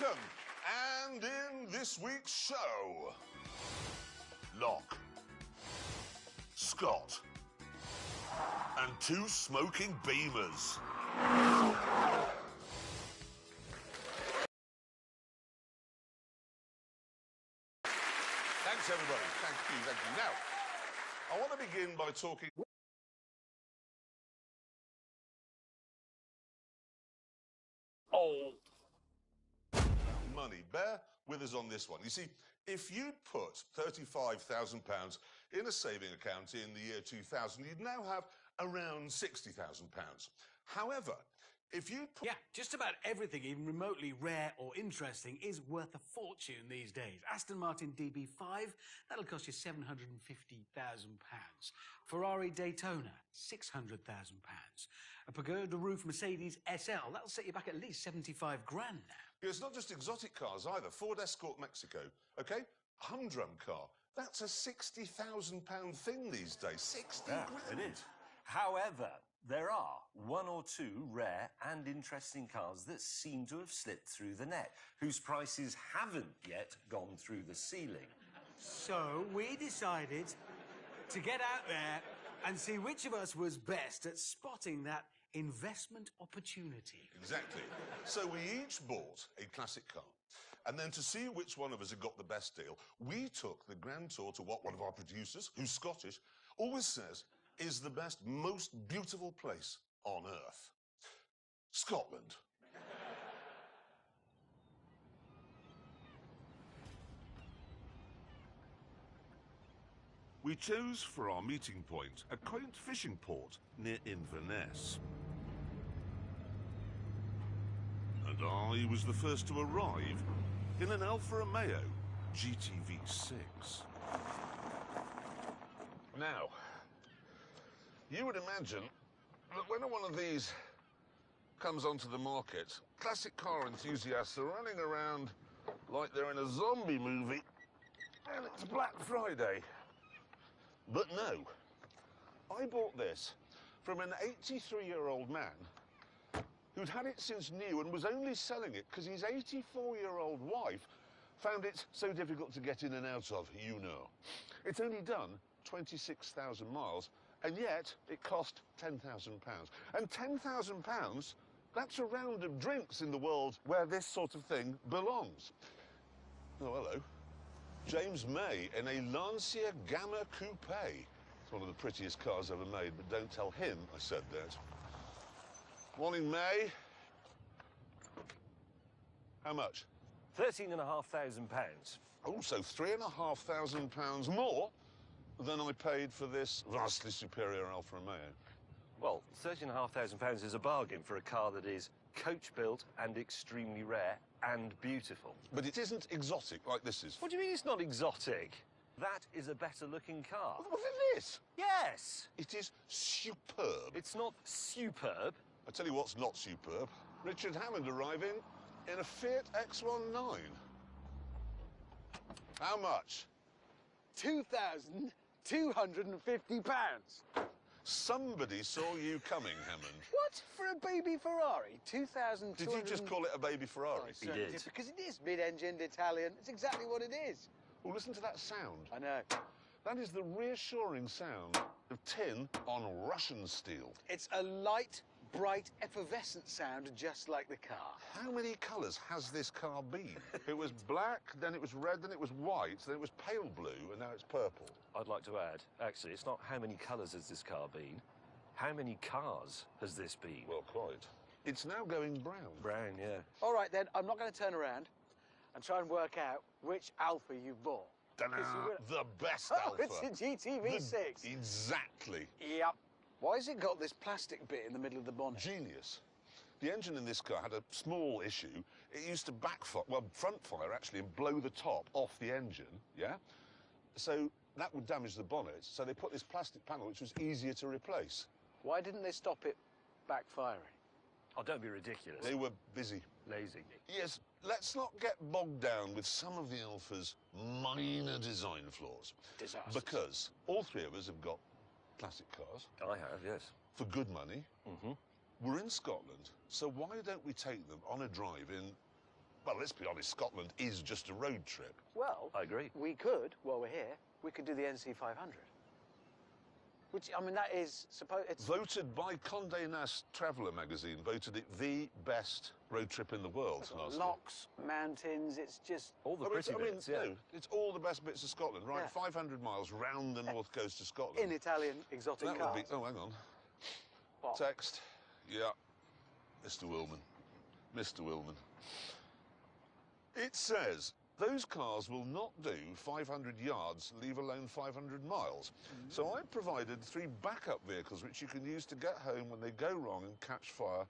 welcome. And in this week's show, Locke, Scott, and two smoking Beamers. Thanks, everybody. Thank you. Now, I want to begin by talking... money. Bear with us on this one. You see, if you'd put £35,000 in a saving account in the year 2000, you'd now have around £60,000. However, if you put... Yeah, just about everything, even remotely rare or interesting, is worth a fortune these days. Aston Martin DB5, that'll cost you £750,000. Ferrari Daytona, £600,000. A Pagoda roof Mercedes SL, that'll set you back at least 75 grand now. Yeah, it's not just exotic cars either. Ford Escort Mexico, OK? Humdrum car. That's a £60,000 thing these days. 60 grand. It is. However, there are one or two rare and interesting cars that seem to have slipped through the net, whose prices haven't yet gone through the ceiling. So we decided to get out there and see which of us was best at spotting that investment opportunity. Exactly. So we each bought a classic car. And then to see which one of us had got the best deal, we took the grand tour to what one of our producers, who's Scottish, always says is the best, most beautiful place on Earth. Scotland. We chose for our meeting point a quaint fishing port near Inverness. And I was the first to arrive in an Alfa Romeo GTV6. Now, you would imagine that when one of these comes onto the market, classic car enthusiasts are running around like they're in a zombie movie and it's Black Friday. But no, I bought this from an 83-year-old man who'd had it since new and was only selling it because his 84-year-old wife found it so difficult to get in and out of, you know. It's only done 26,000 miles, and yet it cost £10,000. And £10,000, that's a round of drinks in the world where this sort of thing belongs. Oh, hello. James May in a Lancia Gamma Coupe. It's one of the prettiest cars ever made, but don't tell him I said that. Morning, May. How much? £13,500. Oh, so £3,500 more than I paid for this vastly superior Alfa Romeo. Well, £13,500 is a bargain for a car that is coach-built and extremely rare and beautiful. But it isn't exotic like this is. What do you mean it's not exotic? That is a better-looking car. What is this? Yes! It is superb. It's not superb. I tell you what's not superb. Richard Hammond arriving in a Fiat X19. How much? £2,250. Somebody saw you coming, Hammond. What? For a baby Ferrari? 2,200... Did you just call it a baby Ferrari? Oh, He did. Because it is mid-engined Italian. It's exactly what it is. Well, listen to that sound. I know. That is the reassuring sound of tin on Russian steel. It's a light, bright, effervescent sound just like the car. How many colours has this car been? It was black, then it was red, then it was white, then it was pale blue, and now it's purple. I'd like to add, actually, it's not how many colours has this car been, how many cars has this been? Well, quite. It's now going brown. Brown, yeah. All right, then, I'm not going to turn around and try and work out which Alfa you bought. The best Oh, Alfa. it's a GTV6. Exactly. Yep. Why has it got this plastic bit in the middle of the bonnet? Genius. The engine in this car had a small issue. It used to backfire, well, front fire, actually, and blow the top off the engine, yeah? So that would damage the bonnet, so they put this plastic panel, which was easier to replace. Why didn't they stop it backfiring? Oh, don't be ridiculous. They were busy. Lazy. Yes, let's not get bogged down with some of the Alfa's minor design flaws. Disasters. Because all three of us have got classic cars. I have, yes. For good money. Mm-hmm. We're in Scotland, so why don't we take them on a drive in Well, let's be honest, Scotland is just a road trip. Well, I agree. we could, while we're here, we could do the NC 500. Which, I mean, that is, it's... Voted by Condé Nast Traveller magazine, voted it the best road trip in the world last year. Locks, mountains, it's just... All the pretty bits, yeah. No, it's all the best bits of Scotland, right? Yeah. 500 miles round the north coast of Scotland. In Italian exotic That cars. would be... Oh, hang on. What? Text. Yeah. Mr. Willman. Mr. Willman. It says those cars will not do 500 yards, leave alone 500 miles. So I provided 3 backup vehicles which you can use to get home when they go wrong and catch fire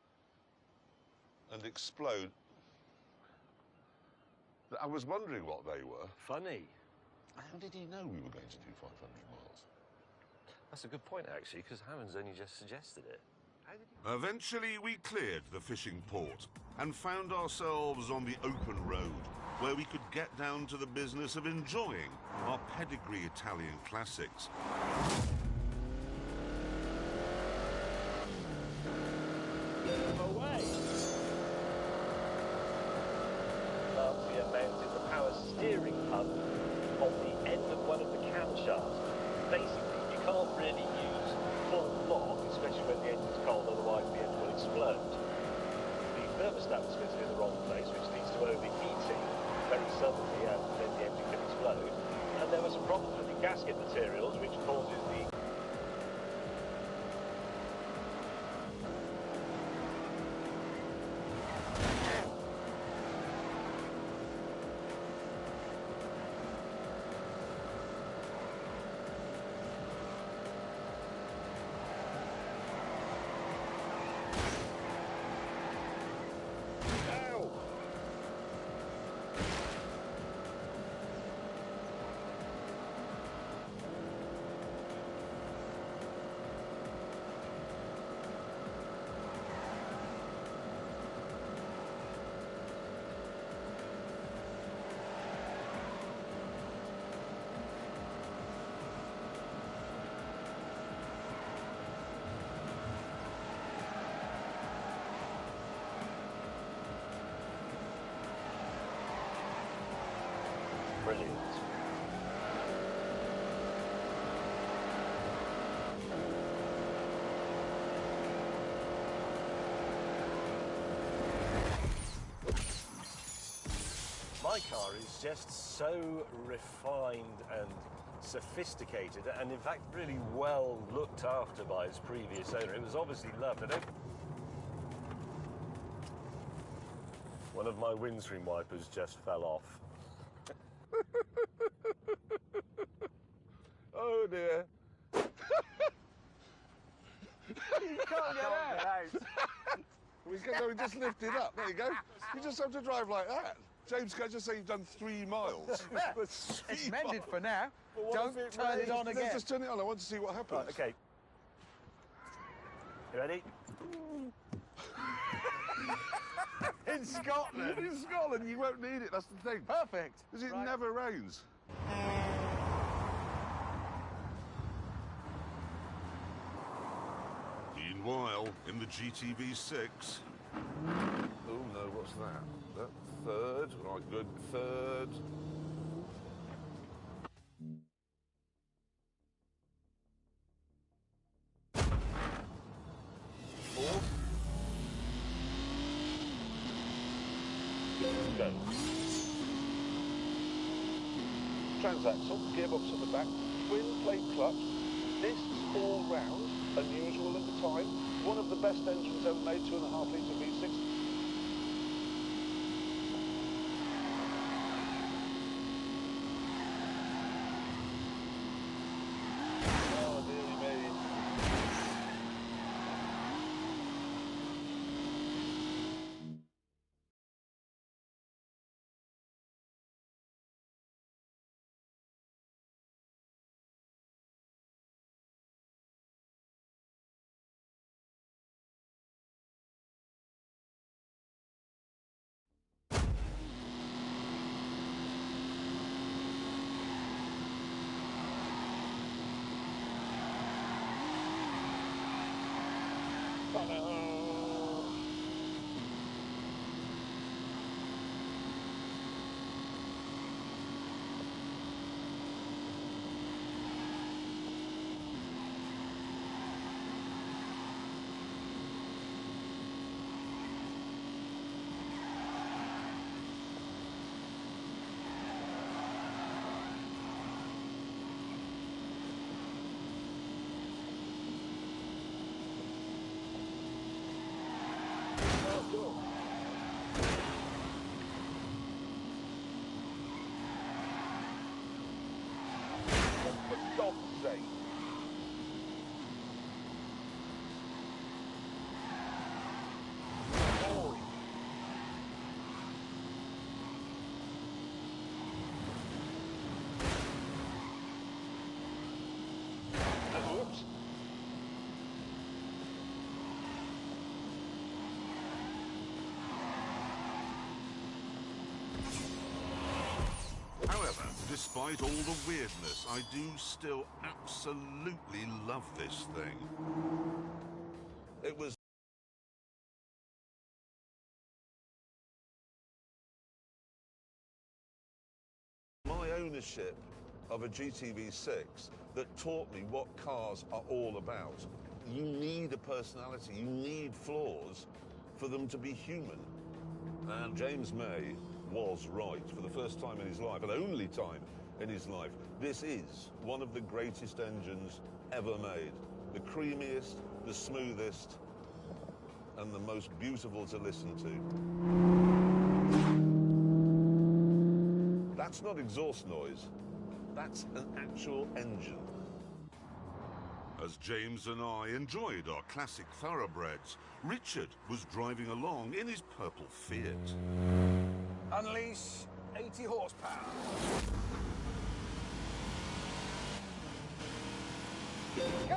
and explode. I was wondering what they were. Funny. How did he know we were going to do 500 miles? That's a good point, actually, because Hammond's only just suggested it. Eventually, we cleared the fishing port and found ourselves on the open road, where we could get down to the business of enjoying our pedigree Italian classics. Away! Lancia mounted the power steering hub on the end of one of the camshafts. Basically, you can't really use full lock, especially when the engine's cold, otherwise the engine will explode. The thermostat was fitted in the wrong place, which leads to overheating very suddenly, and then the engine can explode. And there were some problems with the gasket materials, which causes the... Brilliant. My car is just so refined and sophisticated, and in fact really well looked after by its previous owner. It was obviously loved. One of my windscreen wipers just fell off. Oh dear. You can't get out. We just lift it up. There you go. You just have to drive like that. James, can I just say you've done 3 miles? It's mended for now. Well, Don't turn it on again. Let's just turn it on. I want to see what happens. Right, okay. You ready? In Scotland. In Scotland, you won't need it. That's the thing. Perfect. Because it Right. never rains. Meanwhile, in the GTV6. Oh no, what's that? That third. Right, good. Third. Fourth. Go. Transaxle, gearbox at the back, twin plate clutch, discs all round, unusual at the time, one of the best engines ever made, 2.5 litre V6. Oh, dearie me. despite all the weirdness, I do still absolutely love this thing. It was my ownership of a GTV6 that taught me what cars are all about. You need a personality, you need flaws for them to be human. And James May was right for the first time in his life, and only time in his life. This is one of the greatest engines ever made. The creamiest, the smoothest, and the most beautiful to listen to. That's not exhaust noise. That's an actual engine. As James and I enjoyed our classic thoroughbreds, Richard was driving along in his purple Fiat. Unleash 80 horsepower. Go!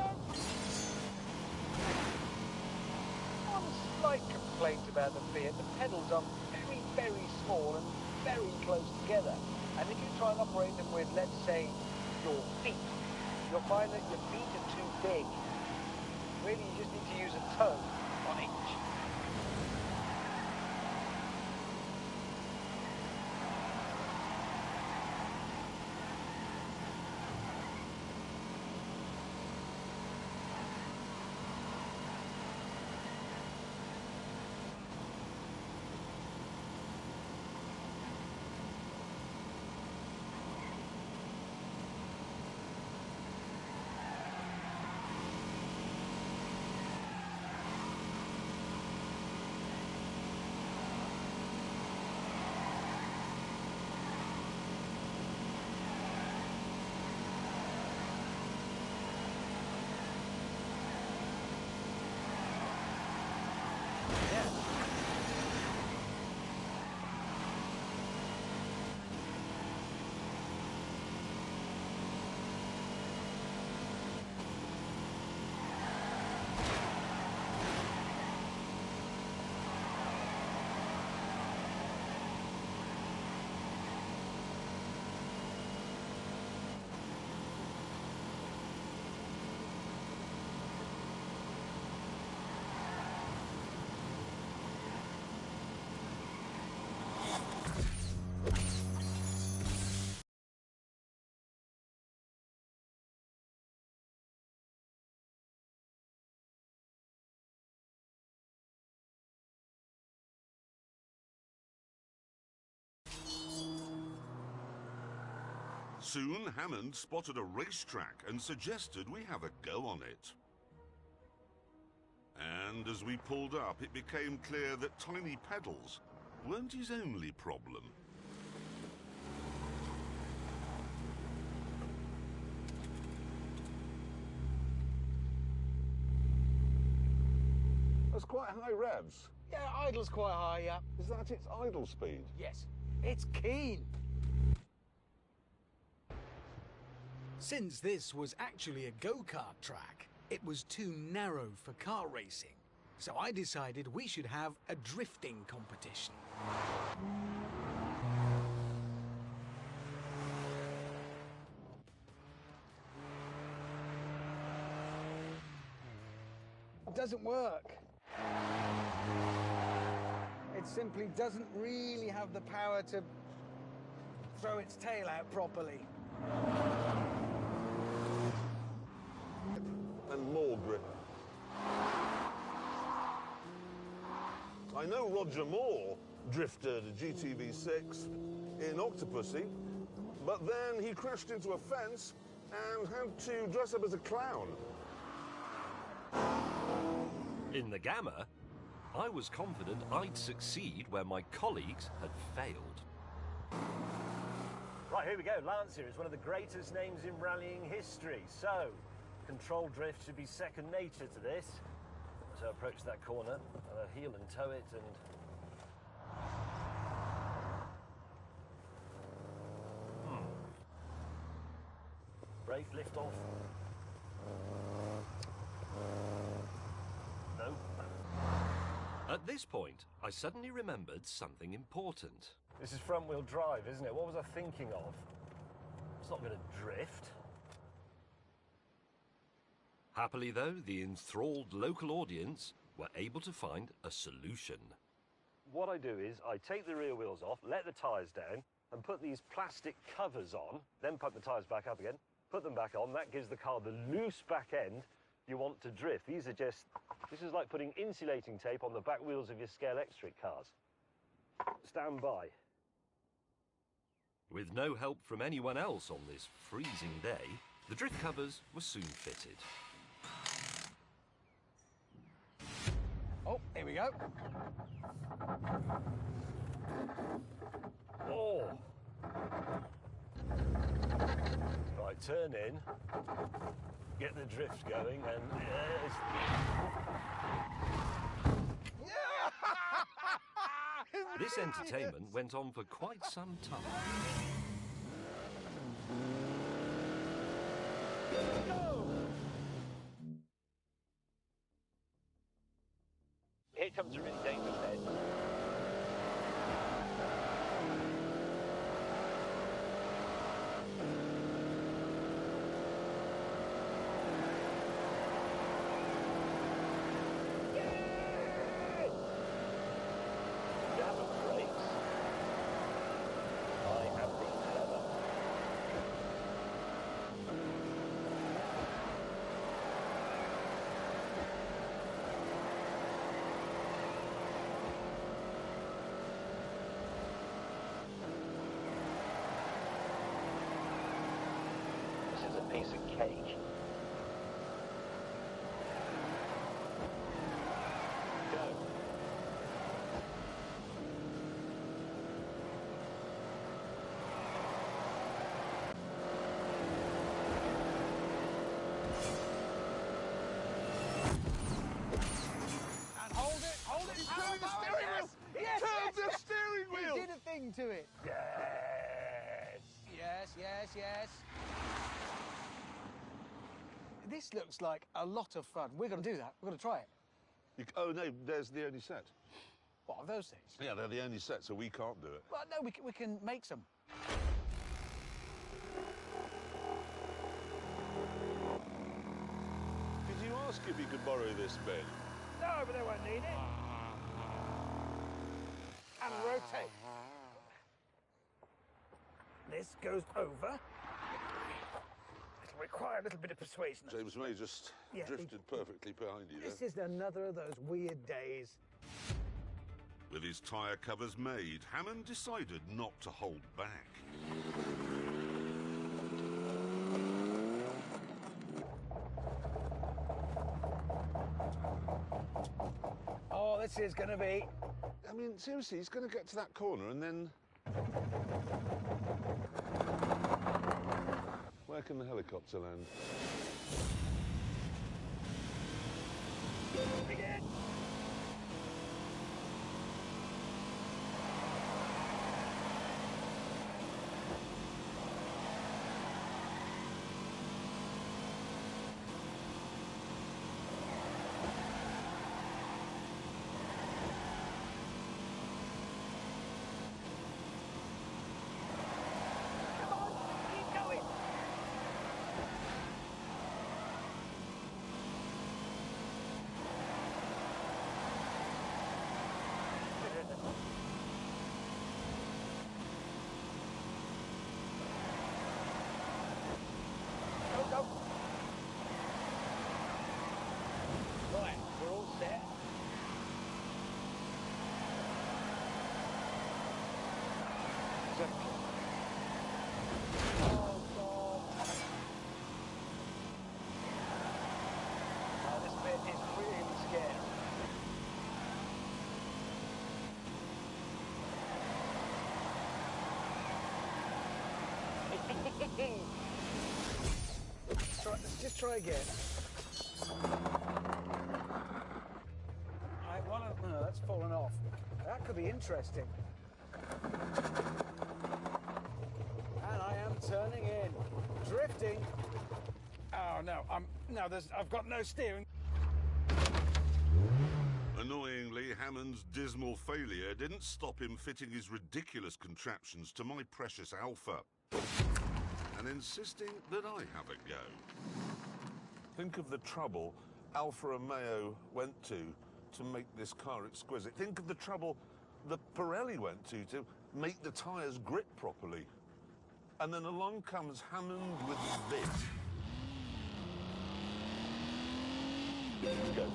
One slight complaint about the Fiat, the pedals are very, very small and very close together. And if you try and operate them with, let's say, your feet, you'll find that your feet are too big. Really, you just need to use a toe on each. Soon, Hammond spotted a racetrack and suggested we have a go on it. And as we pulled up, it became clear that tiny pedals weren't his only problem. That's quite high revs. Yeah, idle's quite high, yeah. Is that its idle speed? Yes, it's keen. Since this was actually a go-kart track, it was too narrow for car racing. So I decided we should have a drifting competition. It doesn't work. It simply doesn't really have the power to throw its tail out properly. And more grip. I know Roger Moore drifted a GTV6 in Octopussy, but then he crashed into a fence and had to dress up as a clown. In the Gamma, I was confident I'd succeed where my colleagues had failed. Right, here we go. Lancia is one of the greatest names in rallying history. So, control drift should be second nature to this. So approach that corner, heel and toe it, and... Brake, lift off. No. At this point, I suddenly remembered something important. This is front-wheel drive, isn't it? What was I thinking of? That's not going to drift. Happily, though, the enthralled local audience were able to find a solution. What I do is I take the rear wheels off, let the tyres down, and put these plastic covers on, then put the tyres back up again, put them back on. That gives the car the loose back end you want to drift. This is like putting insulating tape on the back wheels of your Scale Extric cars. Stand by. With no help from anyone else on this freezing day, the drift covers were soon fitted. Oh, here we go. Oh! Right, turn in, get the drift going, and this entertainment went on for quite some time. Here comes a really dangerous head. Piece of cake. Go. And hold it. He's turning the steering wheel! Yes, Turn the steering wheel! He did a thing to it. Yes. This looks like a lot of fun. We're going to do that. We're going to try it. Oh, no, there's the only set. What are those things? Yeah, they're the only set, so we can't do it. Well, no, we can make some. Did you ask if you could borrow this, Ben? No, but they won't need it. And rotate. This goes over. It'll require a little bit of persuasion. James May just Yeah, drifted perfectly behind you there. This is another of those weird days. With his tyre covers made, Hammond decided not to hold back. Oh, this is going to be... I mean, seriously, he's going to get to that corner and then... Where can the helicopter land? Begin! Come on, keep going! Go. Right, we're all set. Oh, God. Oh, this bit is really scary. Let's just try again. No, that's fallen off. That could be interesting. And I am turning in, drifting. Oh no, I've got no steering. Annoyingly, Hammond's dismal failure didn't stop him fitting his ridiculous contraptions to my precious Alpha. and insisting that I have a go. Think of the trouble Alfa Romeo went to make this car exquisite. Think of the trouble that Pirelli went to make the tyres grip properly. And then along comes Hammond with this. Let's go.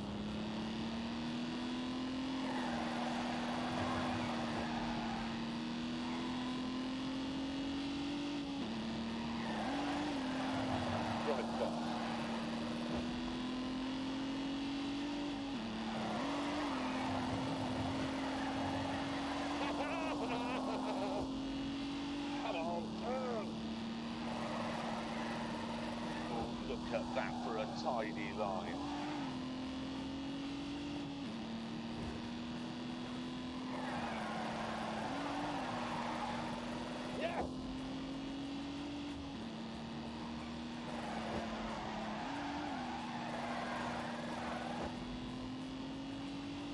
Right back. Come on, turn. Oh, look at that for a tidy line. Yeah.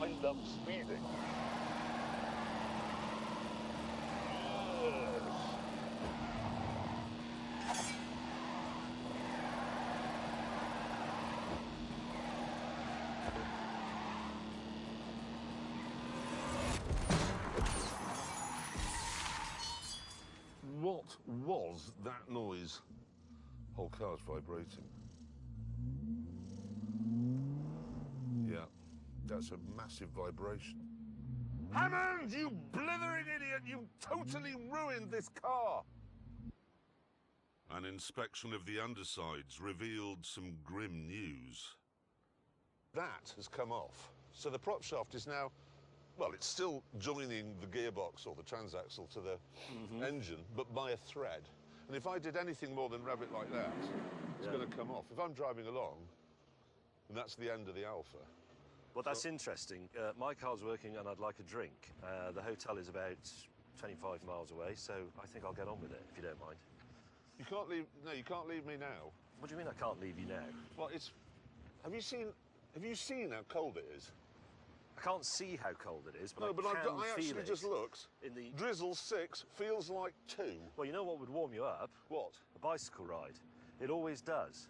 I love speeding. Yes. What was that noise? Whole car's vibrating. Yeah, that's a massive vibration. Hammond, you blithering idiot! You totally ruined this car! An inspection of the undersides revealed some grim news. That has come off. So the prop shaft is now, well, it's still joining the gearbox or the transaxle to the engine, but by a thread. And if I did anything more than rub it like that, it's going to come off. If I'm driving along, and that's the end of the Alfa. Well, that's interesting. My car's working and I'd like a drink. The hotel is about 25 miles away, so I think I'll get on with it, if you don't mind. You can't leave, no, you can't leave me now. What do you mean I can't leave you now? Well, it's, have you seen how cold it is? I can't see how cold it is, but No, I but can I feel actually it just looked. in the... Drizzle 6 feels like 2. Well, you know what would warm you up? What? A bicycle ride. It always does.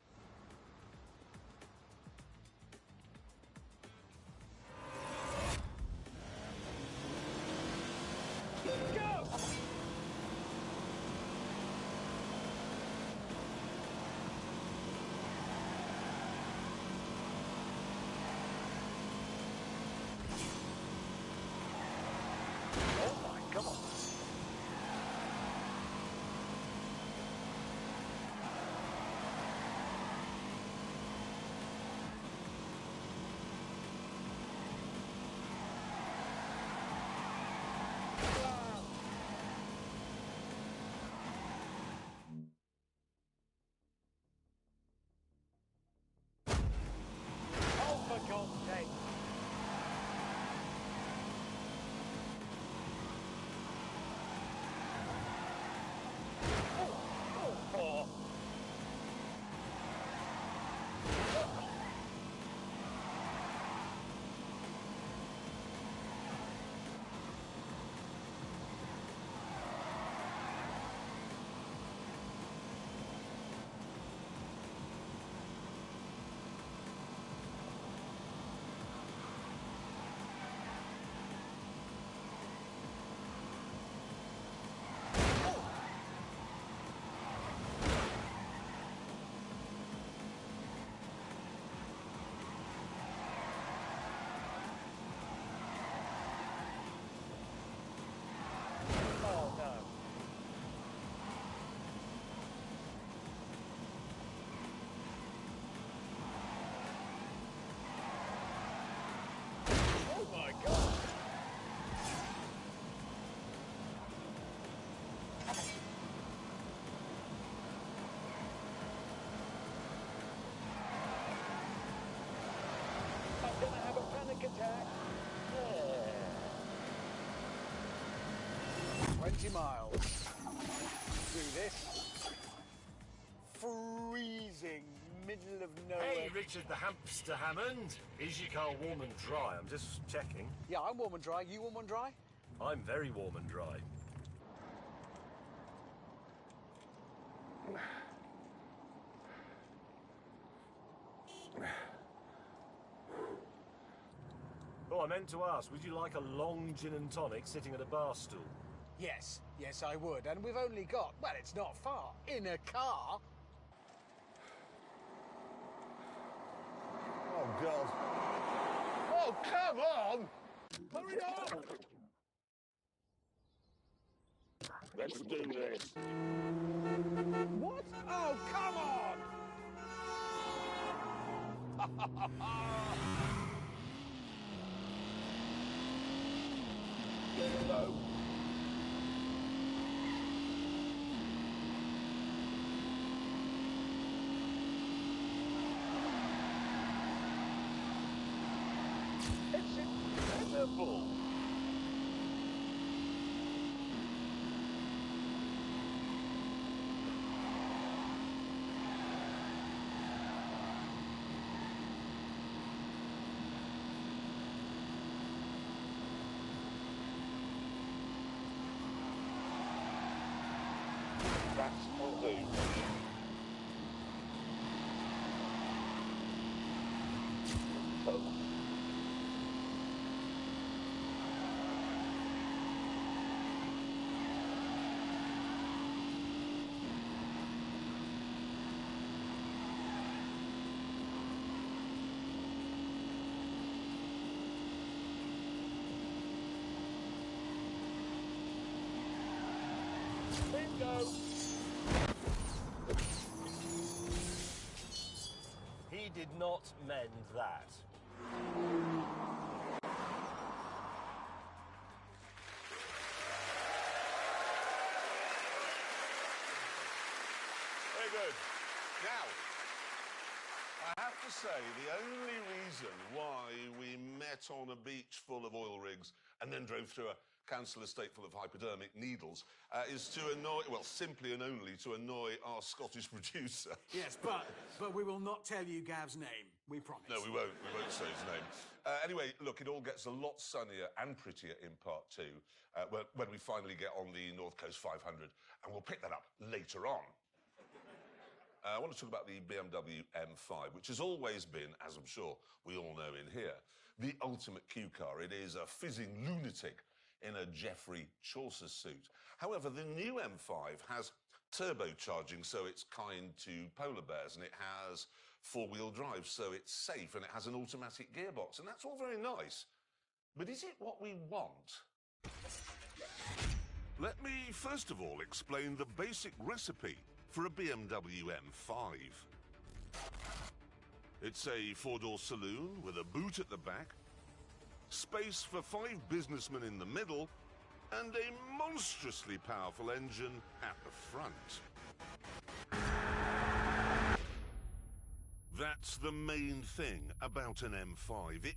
Attack. 20 miles through this freezing middle of nowhere. Hey, Richard the Hamster Hammond. Is your car warm and dry? I'm just checking. Yeah, I'm warm and dry. You warm and dry? I'm very warm and dry. Oh, I meant to ask, would you like a long gin and tonic sitting at a bar stool? Yes, yes, I would. And we've only got, well, it's not far, in a car. Oh, God. Oh, come on! Hurry up! Let's do this. What? Oh, come on! No. It's incredible. That's all do. Oh. Bingo! He did not mend that. Very good. Now, I have to say, the only reason why we met on a beach full of oil rigs and then drove through a council estate full of hypodermic needles is to annoy, well, simply and only to annoy our Scottish producer. Yes, but we will not tell you Gav's name, we promise. No, we won't. We won't say his name. Anyway, look, it all gets a lot sunnier and prettier in part two when we finally get on the North Coast 500, and we'll pick that up later on. I want to talk about the BMW M5, which has always been, as I'm sure we all know in here, the ultimate Q car. It is a fizzing lunatic in a Geoffrey Chaucer suit. However, the new M5 has turbocharging, so it's kind to polar bears, and it has four-wheel drive, so it's safe, and it has an automatic gearbox, and that's all very nice. But is it what we want? Let me first of all explain the basic recipe for a BMW M5. It's a four-door saloon with a boot at the back, space for 5 businessmen in the middle, and a monstrously powerful engine at the front. That's the main thing about an M5. It